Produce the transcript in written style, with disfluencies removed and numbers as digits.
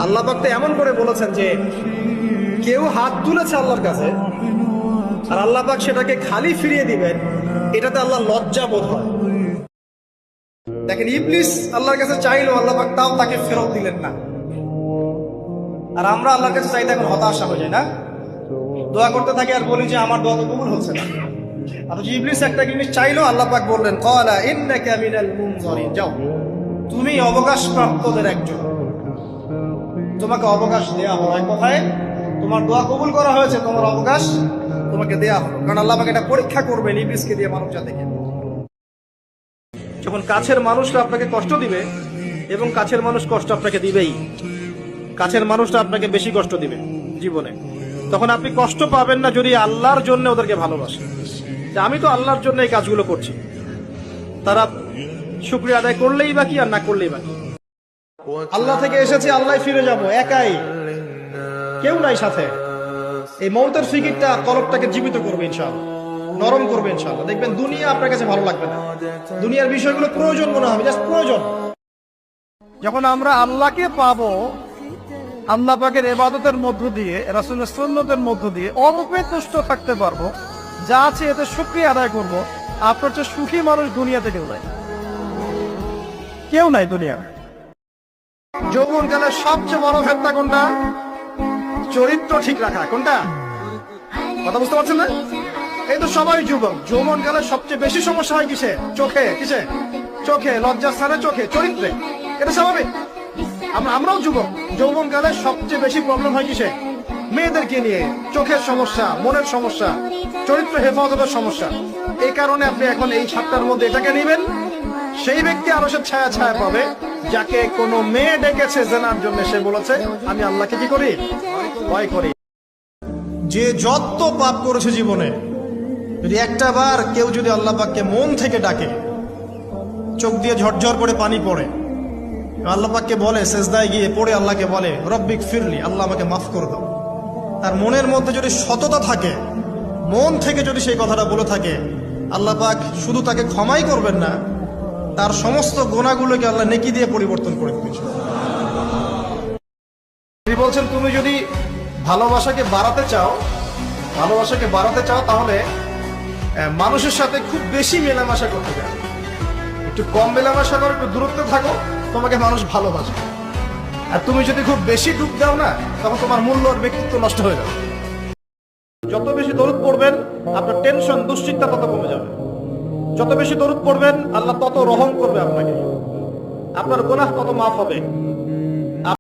আল্লাহ পাক তো এমন করে বলেছেন যে কেউ হাত তুলেছে আল্লাহর কাছে আর আল্লাহ পাক সেটাকে খালি ফিরিয়ে দিবেন, এটাতে আল্লাহ লজ্জা বোধ হয়। দেখেন, ইবলিস আল্লাহর কাছে চাইলো, আল্লাহ পাক তাও তাকে ফেরত দিলেন না। আর আমরা আল্লাহর কাছে চাইতে এখন হতাশা হয়ে যায় না, দোয়া করতে থাকি আর বলি যে আমার দোয়া তো কবুল হচ্ছে না। আর ইবলিস একটা জিনিস চাইলো, আল্লাহ পাক বললেন ক্বালা ইন্নাকা মিনাল মুনজারিন, যাও তুমি অবকাশ প্রাপ্তদের একজন, তোমাকে অবকাশ দেয়া হলো। এক কথায় তোমার দোয়া কবুল করা হয়েছে, তোমার অবকাশ তোমাকে দেয়া হলো। কারণ আল্লাহ পাক এটা পরীক্ষা করবেন ইবলিসকে দিয়ে, মানুষ জাতিকে। যখন কাছের মানুষরা আপনাকে কষ্ট দিবে, এবং কাছের মানুষ কষ্ট আপনাকে দিবেই, কাছের মানুষটা আপনাকে বেশি কষ্ট দিবে জীবনে, তখন আপনি কষ্ট পাবেন না যদি আল্লাহর জন্য ওদেরকে ভালোবাসেন, যে আমি তো আল্লাহর জন্য এই কাজগুলো করছি। তারা শুকরিয়া আদায় করলেই বাকি, আর না করলেই বাকি। আল্লাহ থেকে এসেছি, আল্লাহ ফিরে যাব, একাই, কেউ নাই সাথে। এই মৌতের ফিকিরটা কলবটাকে জীবিত করবে ইনশাআল্লাহ, নরম করবে ইনশাআল্লাহ। দেখবেন দুনিয়া আপনার কাছে ভালো লাগবে না, দুনিয়ার বিষয়গুলো প্রয়োজন মনে হবে, জাস্ট প্রয়োজন। যখন আমরা আল্লাহকে পাবো, আল্লাহ পাকের ইবাদতের মধ্য দিয়ে, রাসূলের সুন্নতের মধ্য দিয়ে অল্পে তুষ্ট থাকতে পারবো, যা আছে এতে শুকরিয়া আদায় করবো, আপনার চেয়ে সুখী মানুষ দুনিয়াতে কেউ নাই, কেউ নাই দুনিয়া। যৌবনকালের সবচেয়ে বড় ফেতনা কোনটা? চরিত্র ঠিক রাখা। কোনটা? কথা বুঝতে পারছেন না? এই তো সবাই যুবক, যৌবনকালের সবচেয়ে বেশি সমস্যা হয় কিসে? চোখে। কিসে? চোখে, লজ্জাস্থানে, চোখে, চরিত্রে। এটা স্বাভাবিক। আমরাও যুবক, যৌবনকালে সবচেয়ে বেশি প্রবলেম হয় কিসে? মেয়েদেরকে নিয়ে, চোখের সমস্যা, মনের সমস্যা, চরিত্র হেফাজতের সমস্যা। এই কারণে আপনি এখন এই সাতটার মধ্যে এটাকে নেবেন, সেই ব্যক্তি আরশের ছায়া ছায়া পাবে যাকে কোনো মেয়ে ডেকেছে জেনার জন্য, সে বলেছে আমি আল্লাহকে কি করি? ভয় করি। যে যত পাপ করেছে জীবনে, যদি একটা বার কেউ যদি আল্লাহ পাককে মন থেকে ডাকে, চোখ দিয়ে ঝরঝর করে পানি পড়ে, আল্লাহ পাককে বলে, সেজদায় গিয়ে পড়ে আল্লাহকে বলে রব্বিক ফিরলি, আল্লাহ আমাকে মাফ করে দাও, তার মনের মধ্যে যদি সততা থাকে, মন থেকে যদি সেই কথাটা বলে থাকে, আল্লাহ পাক শুধু তাকে ক্ষমাই করবেন না, তার সমস্ত গুনাহগুলোকে আল্লাহ নেকি দিয়ে পরিবর্তন করে দিবেন। তিনি বলছেন, তুমি যদি ভালোবাসাকে বাড়াতে চাও, তাহলে মানুষের সাথে খুব বেশি মেলামেশা করতে চাও, একটু কম মেলামেশা করো, একটু দূরত্বে থাকো, তোমাকে মানুষ ভালোবাসবে। আর তুমি যদি খুব বেশি ডুব দাও না, তখন তোমার মূল্য আর ব্যক্তিত্ব নষ্ট হয়ে যাবে। যত বেশি দরুদ পড়বেন, আপনার টেনশন, দুশ্চিন্তা তত কমে যাবে। যত বেশি দরুদ পড়বেন, আল্লাহ তত রহম করবে আপনাকে, আপনার গুনাহ তত মাফ হবে।